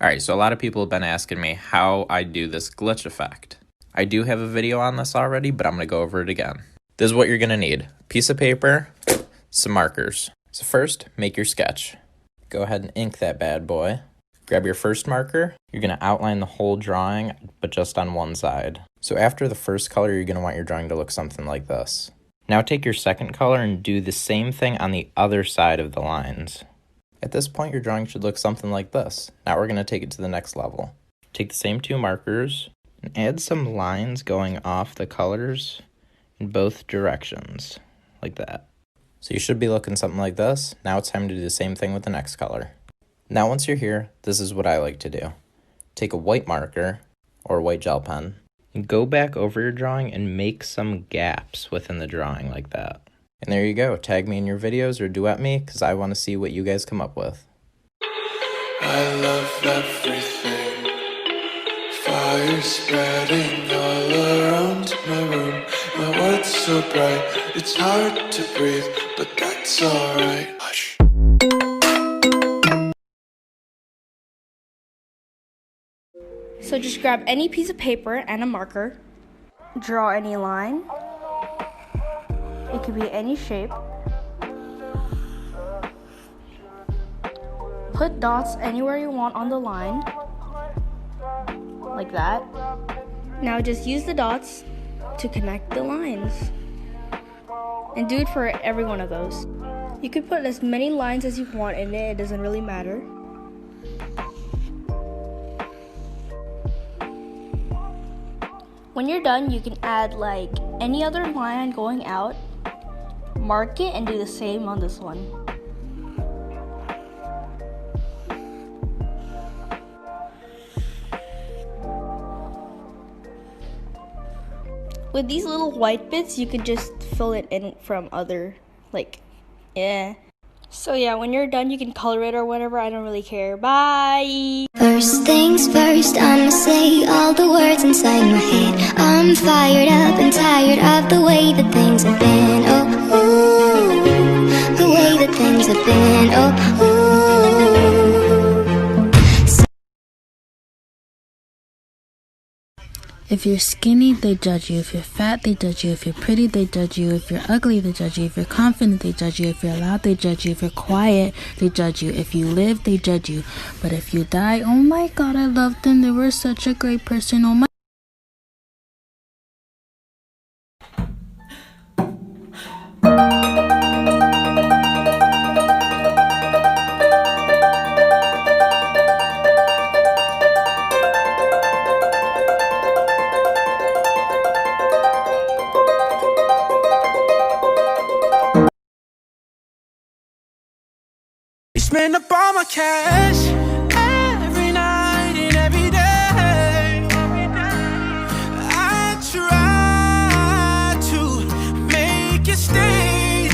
Alright, so a lot of people have been asking me how I do this glitch effect. I do have a video on this already, but I'm going to go over it again. This is what you're going to need. Piece of paper, some markers. So first, make your sketch. Go ahead and ink that bad boy. Grab your first marker. You're going to outline the whole drawing, but just on one side. So after the first color, you're going to want your drawing to look something like this. Now take your second color and do the same thing on the other side of the lines. At this point, your drawing should look something like this. Now we're going to take it to the next level. Take the same two markers and add some lines going off the colors in both directions, like that. So you should be looking something like this. Now it's time to do the same thing with the next color. Now once you're here, this is what I like to do. Take a white marker or a white gel pen and go back over your drawing and make some gaps within the drawing like that. And there you go. Tag me in your videos or duet me because I want to see what you guys come up with. I love everything. Fire spreading all around my room. My world's so bright, it's hard to breathe, but that's alright. Hush. So just grab any piece of paper and a marker. Draw any line. It could be any shape. Put dots anywhere you want on the line, like that. Now just use the dots to connect the lines. And do it for every one of those. You could put as many lines as you want in it doesn't really matter. When you're done, you can add like any other line going out. Mark it and do the same on this one. With these little white bits, you can just fill it in from other, So yeah, when you're done, you can color it or whatever. I don't really care. Bye! First things first, I'ma say all the words inside my head. I'm fired up and tired of the way that things have been. Oh, ooh, the way that things have been. Oh, ooh. If you're skinny, they judge you. If you're fat, they judge you. If you're pretty, they judge you. If you're ugly, they judge you. If you're confident, they judge you. If you're loud, they judge you. If you're quiet, they judge you. If you live, they judge you. But if you die, oh my God, I loved them. They were such a great person. Oh my. Spend up all my cash every night and every day. I try to make you stay,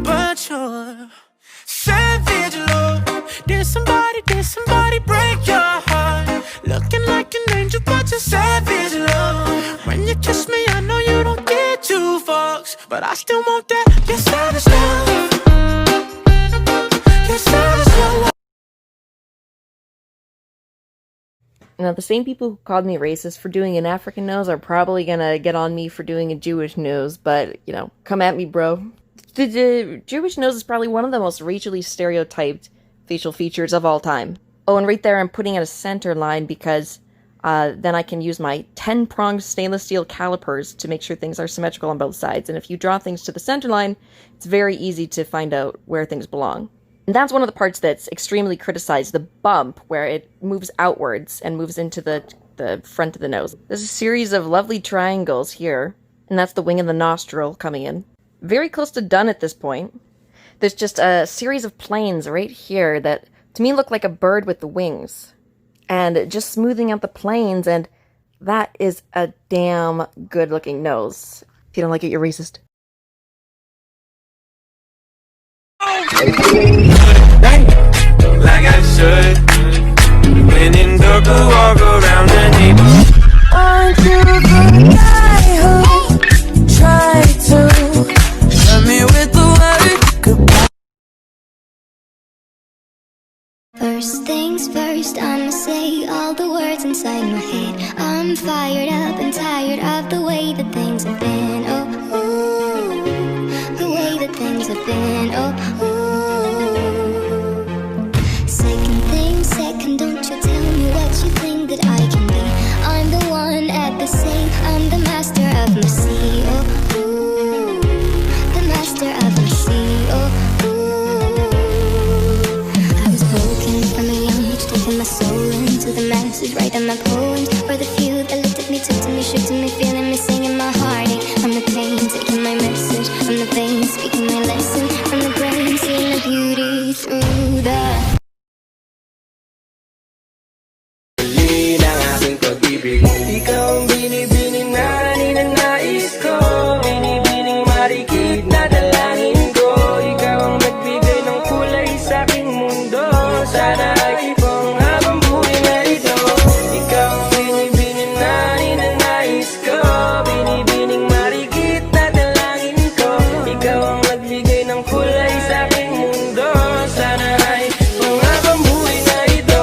but you're savage, love. Did somebody break your heart? Looking like an angel, but you're savage, love. When you kiss me, I know you don't get two fucks, but I still want that. You're savage, love. Now, the same people who called me racist for doing an African nose are probably gonna get on me for doing a Jewish nose, but, you know, come at me, bro. The Jewish nose is probably one of the most racially stereotyped facial features of all time. Oh, and right there I'm putting in a center line because then I can use my 10-pronged stainless steel calipers to make sure things are symmetrical on both sides. And if you draw things to the center line, it's very easy to find out where things belong. And that's one of the parts that's extremely criticized, the bump, where it moves outwards and moves into the front of the nose. There's a series of lovely triangles here, and that's the wing and the nostril coming in. Very close to done at this point. There's just a series of planes right here that, to me, look like a bird with the wings. And just smoothing out the planes, and that is a damn good-looking nose. If you don't like it, you're racist. Like I should. When in dark, walk around the neighborhood. Aren't you the guy who tried to hurt me with the word goodbye? First things first, I'ma say say all the words inside my head. I'm fired up and tired of the way that things have been. Oh, ooh, the way that things have been. Oh, ooh. Second thing, second, don't you tell me what you think that I can be. I'm the one at the same, I'm the master of my sea. Oh, ooh, the master of my sea. Oh, my soul into the message, writing my poems for the few that looked at me, took to me, shook to me, feeling me, singing my heartache. I'm the pain, taking my message from the vein, speaking my lesson from the brain, seeing the beauty through the ng aking pag-ibig. Ikaw ang binibining na ninanais ko, binibining marikit na dalangin ko. Ikaw ang nagbigay ng kulay sa aking mundo. Sana ay ipong habang buhay na ito. Ikaw ang binibining na ninanais ko, binibining marikit na dalangin ko. Ikaw ang nagbigay ng kulay sa aking mundo. Sana ay ipong habang buhay na ito.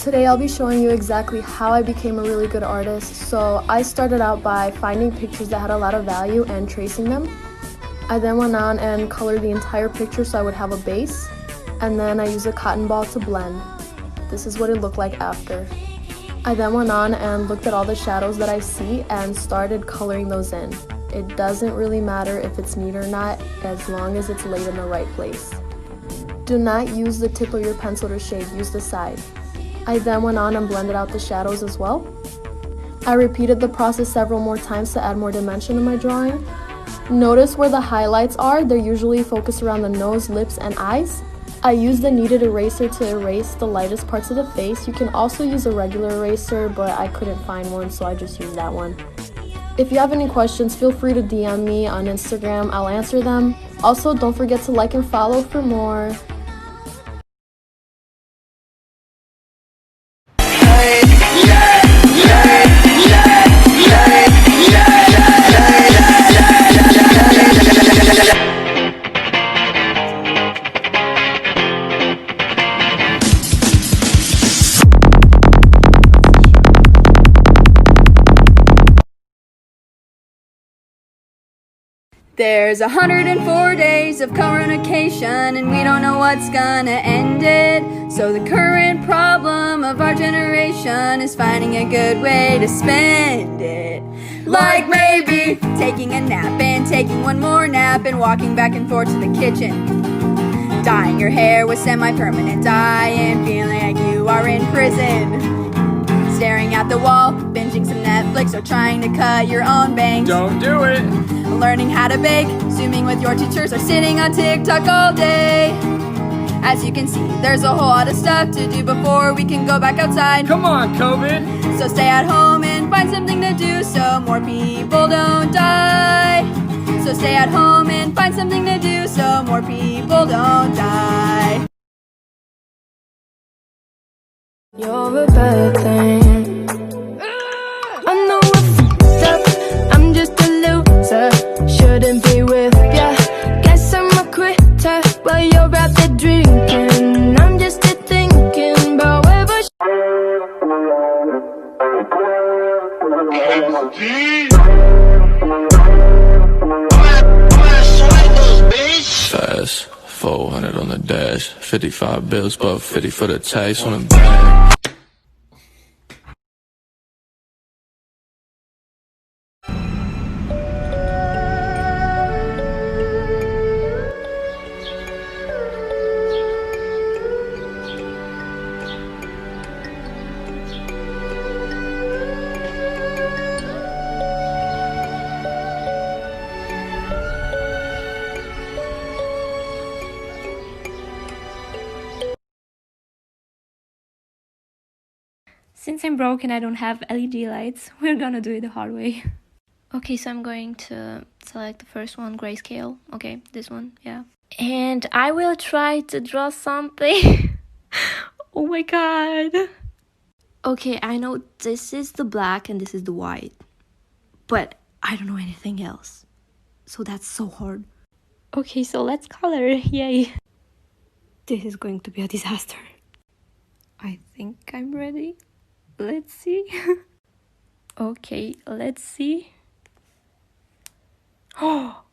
Today I'll be showing you exactly how I became a really good artist. So I started out by finding pictures that had a lot of value and tracing them. I then went on and colored the entire picture so I would have a base. And then I used a cotton ball to blend. This is what it looked like after. I then went on and looked at all the shadows that I see and started coloring those in. It doesn't really matter if it's neat or not, as long as it's laid in the right place. Do not use the tip of your pencil to shade, use the side. I then went on and blended out the shadows as well. I repeated the process several more times to add more dimension to my drawing. Notice where the highlights are, they're usually focused around the nose, lips, and eyes. I used the kneaded eraser to erase the lightest parts of the face. You can also use a regular eraser, but I couldn't find one, so I just used that one. If you have any questions, feel free to DM me on Instagram, I'll answer them. Also, don't forget to like and follow for more. There's 104 days of coronation and we don't know what's gonna end it. So the current problem of our generation is finding a good way to spend it. Like maybe taking a nap and taking one more nap and walking back and forth to the kitchen. Dyeing your hair with semi-permanent dye and feeling like you are in prison. Staring at the wall, binging some Netflix or trying to cut your own bangs. Don't do it! Learning how to bake, Zooming with your teachers, or sitting on TikTok all day. As you can see, there's a whole lot of stuff to do before we can go back outside. Come on, COVID! So stay at home and find something to do so more people don't die. So stay at home and find something to do so more people don't die. You're a bad thing. I know I fucked up. I'm just a loser. Shouldn't be with ya. Guess I'm a quitter. While you're out there drinking, I'm just here thinking about where we Fast 400 on the dash, 55 bills, but 50 for the tax on the bag. Since I'm broke and I don't have LED lights, we're gonna do it the hard way. Okay, so I'm going to select the first one, grayscale. Okay, this one, yeah. And I will try to draw something. Oh my god. Okay, I know this is the black and this is the white, but I don't know anything else. so that's so hard. Okay, so let's color. Yay. This is going to be a disaster. I think I'm ready. Let's see. Okay, let's see. Oh,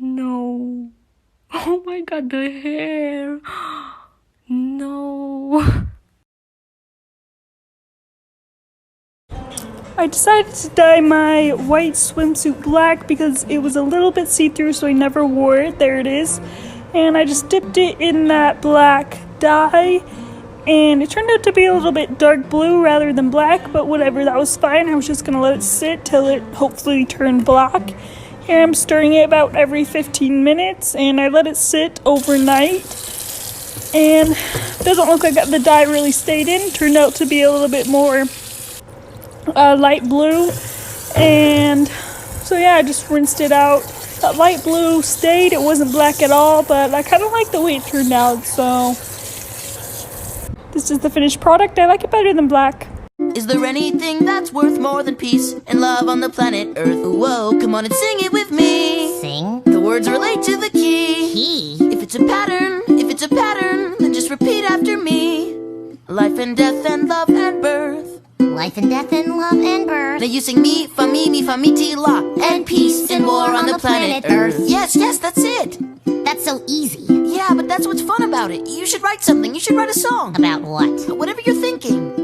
no. Oh my god, the hair. No. I decided to dye my white swimsuit black because it was a little bit see-through, so I never wore it. There it is. And I just dipped it in that black dye, and it turned out to be a little bit dark blue rather than black, but whatever, that was fine. I was just gonna let it sit till it hopefully turned black. Here I'm stirring it about every 15 minutes, and I let it sit overnight. And it doesn't look like the dye really stayed in. Turned out to be a little bit more light blue, and so yeah, I just rinsed it out. That light blue stayed, it wasn't black at all, but I kind of like the way it turned out, so this is the finished product. I like it better than black. Is there anything that's worth more than peace and love on the planet Earth? Whoa, come on and sing it with me. Sing? The words relate to the key. Key? If it's a pattern, then just repeat after me. Life and death and love and birth. Life and death and love and birth. Now you sing me, fa, mi, ti, la. And peace and war on the planet Earth. Yes, that's it. That's so easy. Yeah, but that's what's fun about it. You should write something. You should write a song. About what? Whatever you're thinking.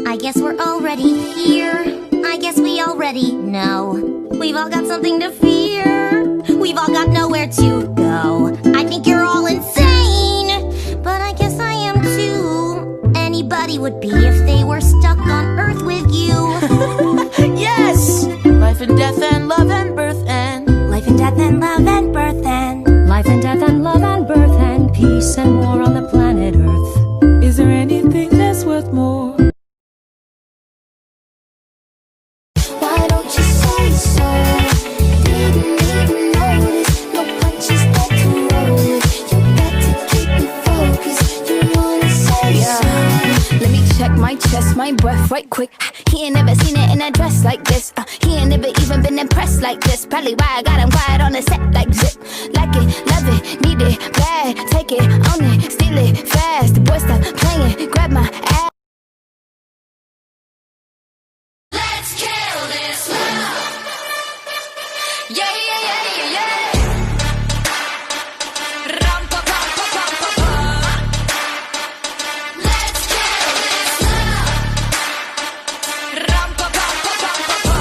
I guess we're already here. I guess we already know. We've all got something to fear. We've all got nowhere to go. I think you're all insane, but I guess I am too. Anybody would be if they were stuck on Earth with you. Yes! Life and death and love and birth and Life and death and love and birth and life and death and love and birth and peace and war on the planet Earth. Is there anything that's worth more? Why don't you say so? Didn't even notice. No punches that to roll with. You got to keep me focused. You wanna say so? Let me check my chest, my breath right quick. He ain't never seen it in a dress like this. He ain't never even been impressed like this. Probably why I got him quiet on the set like zip. Like it, love it, need it, bad. Take it, own it, steal it, fast. The boy stop playing, grab my ass. Let's kill this love. Yeah. Ram pa pa pa pa pa pa. Let's kill this love. Ram pa pa pa pa pa pa.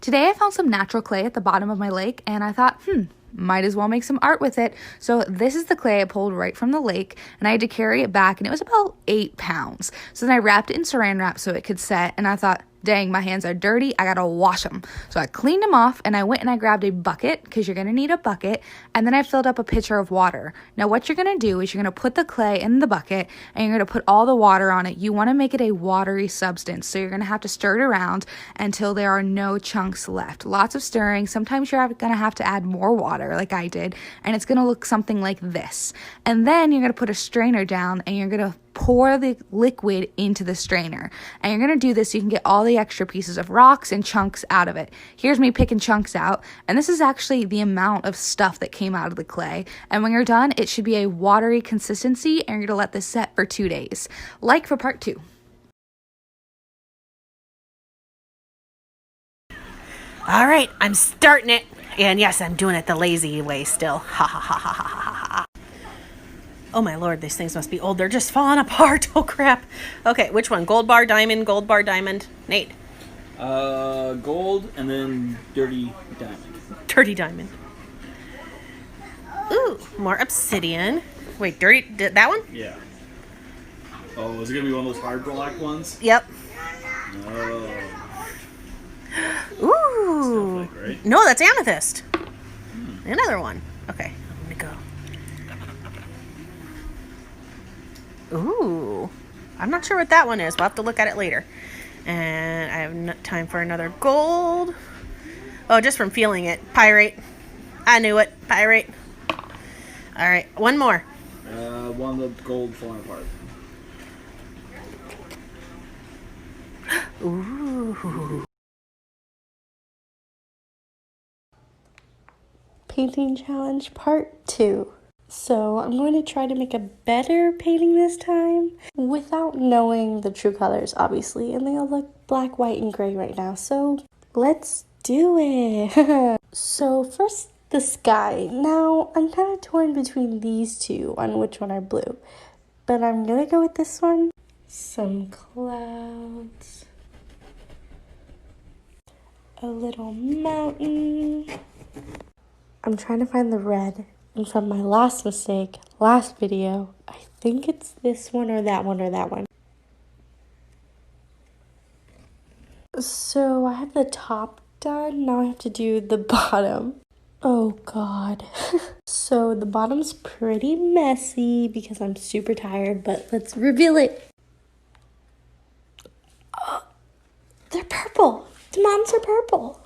Today I found some natural clay at the bottom of my lake, and I thought, might as well make some art with it. So this is the clay I pulled right from the lake, and I had to carry it back, and it was about 8 pounds. So then I wrapped it in saran wrap so it could set, and I thought, dang, my hands are dirty, I gotta wash them. So I cleaned them off, and I went and I grabbed a bucket, because you're gonna need a bucket, and then I filled up a pitcher of water. Now what you're gonna do is you're gonna put the clay in the bucket, and you're gonna put all the water on it. You wanna make it a watery substance, so you're gonna have to stir it around until there are no chunks left. Lots of stirring. Sometimes you're gonna have to add more water, like I did, and it's gonna look something like this. And then you're gonna put a strainer down, and you're gonna pour the liquid into the strainer. And you're going to do this so you can get all the extra pieces of rocks and chunks out of it. Here's me picking chunks out. And this is actually the amount of stuff that came out of the clay. And when you're done, it should be a watery consistency, and you're going to let this set for 2 days. Like for part 2. All right, I'm starting it. And yes, I'm doing it the lazy way still. Ha ha ha ha ha ha ha. Oh my lord, these things must be old. They're just falling apart. Oh crap. Okay, which one? Gold bar, diamond, gold bar, diamond. Nate. Gold and then dirty diamond. Dirty diamond. Ooh, more obsidian. Wait, dirty, that one? Yeah. Oh, is it gonna be one of those hard black ones? Yep. Oh. Ooh. Snowflake, right? No, that's amethyst. Another one. Okay, I'm gonna go. Ooh, I'm not sure what that one is. We'll have to look at it later. And I have time for another gold. Oh, just from feeling it. Pyrite. I knew it. Pyrite. All right, one more. One of the gold falling apart. Ooh. Painting challenge part 2. So I'm going to try to make a better painting this time without knowing the true colors, obviously, and they all look black, white, and gray right now. So let's do it. So first, the sky. Now I'm kind of torn between these two on which one are blue, but I'm gonna go with this one. Some clouds, a little mountain. I'm trying to find the red. And from my last mistake, last video, I think it's this one or that one or that one. So I have the top done. Now I have to do the bottom. Oh God. So the bottom's pretty messy because I'm super tired, but let's reveal it. Oh, they're purple. The mountains are purple.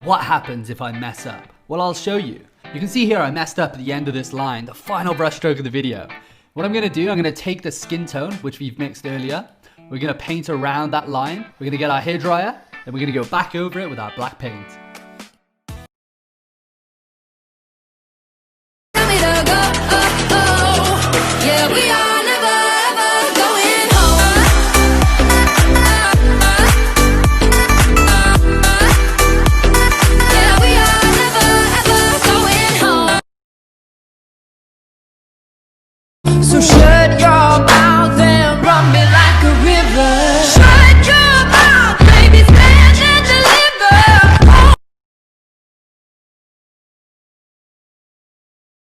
What happens if I mess up? Well, I'll show you. You can see here I messed up at the end of this line, the final brushstroke of the video. What I'm going to do, I'm going to take the skin tone, which we've mixed earlier. We're going to paint around that line. We're going to get our hairdryer, and we're going to go back over it with our black paint. So shut your